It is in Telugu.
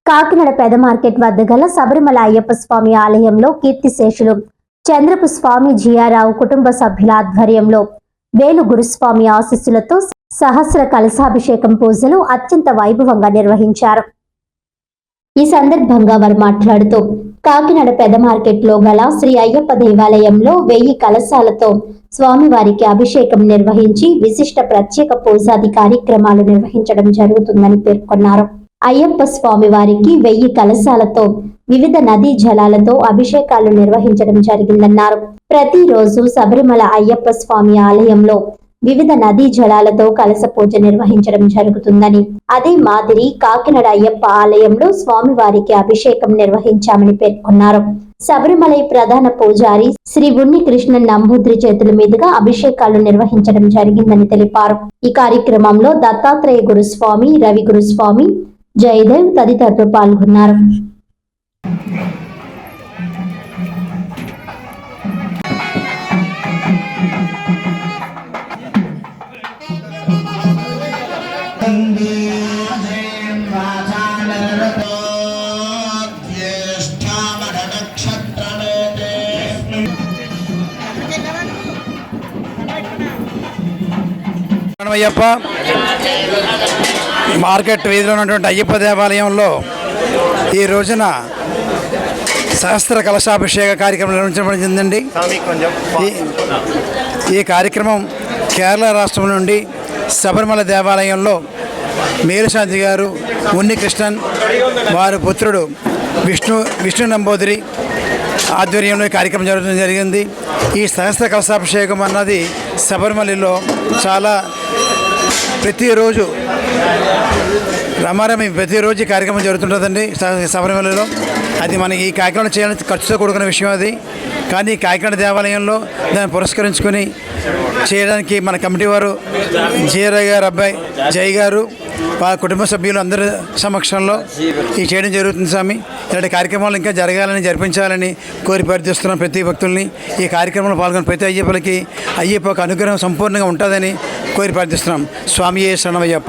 కాకినాడ పెద మార్కెట్ వద్ద గల శబరిమల అయ్యప్ప స్వామి ఆలయంలో కీర్తిశేషులు చంద్రపు స్వామి జియారావు కుటుంబ సభ్యుల ఆధ్వర్యంలో వేలు గురుస్వామి ఆశీస్సులతో సహస్ర కలశాభిషేకం పూజలు అత్యంత వైభవంగా నిర్వహించారు. ఈ సందర్భంగా వారు మాట్లాడుతూ కాకినాడ పెద మార్కెట్ లో గల శ్రీ అయ్యప్ప దేవాలయంలో 1000 కలశాలతో స్వామివారికి అభిషేకం నిర్వహించి విశిష్ట ప్రత్యేక పూజాది కార్యక్రమాలు నిర్వహించడం జరుగుతుందని పేర్కొన్నారు. అయ్యప్ప స్వామి వారికి 1000 కలశాలతో వివిధ నదీ జలాలతో అభిషేకాలు నిర్వహించడం జరిగిందన్నారు. ప్రతిరోజు శబరిమల అయ్యప్ప స్వామి ఆలయంలో వివిధ నదీ జలాలతో కలశ పూజ నిర్వహించడం జరుగుతుందని, అదే మాదిరి కాకినాడ అయ్యప్ప ఆలయంలో స్వామివారికి అభిషేకం నిర్వహించామని పేర్కొన్నారు. శబరిమల ప్రధాన పూజారి శ్రీ ఉన్ని కృష్ణ నంబూద్రి చేతుల మీదుగా అభిషేకాలు నిర్వహించడం జరిగిందని తెలిపారు. ఈ కార్యక్రమంలో దత్తాత్రేయ గురుస్వామి, రవి గురుస్వామి, జయదేవ్ తదితరులు పాల్గొన్నారు. అయ్యప్ప మార్కెట్ వీధిలో ఉన్నటువంటి అయ్యప్ప దేవాలయంలో ఈ రోజున సహస్ర కలశాభిషేక కార్యక్రమం నిర్వహించబడిందండి. ఈ కార్యక్రమం కేరళ రాష్ట్రం నుండి శబరిమల దేవాలయంలో మేలుశాంతి గారు, ఉన్ని కృష్ణన్ వారి పుత్రుడు విష్ణు నంబూద్రి ఆధ్వర్యంలో ఈ కార్యక్రమం జరగడం జరిగింది. ఈ సహస్ర కలశాభిషేకం అన్నది శబరిమలలో చాలా ప్రతిరోజు రమారమి ప్రతిరోజు కార్యక్రమం జరుగుతుంటుందండి శబరిమలలో. అది మనకి ఈ కార్యక్రమం చేయాలని ఖర్చుతో కూడుకున్న విషయం అది. కానీ కాకినాడ దేవాలయంలో దాన్ని పురస్కరించుకొని చేయడానికి మన కమిటీ వారు జీఆర్ఐ గారు అబ్బాయి జై గారు వాళ్ళ కుటుంబ సభ్యులు అందరి సమక్షంలో ఈ చేయడం జరుగుతుంది. స్వామి, ఇలాంటి కార్యక్రమాలు ఇంకా జరగాలని, జరిపించాలని కోరి ప్రార్థిస్తున్నాం ప్రతి భక్తుల్ని. ఈ కార్యక్రమంలో పాల్గొన్న ప్రతి అయ్యప్పలకి అయ్యప్ప అనుగ్రహం సంపూర్ణంగా ఉంటుందని కోరి ప్రార్థిస్తున్నాం. స్వామియే శరణమయ్యప్ప.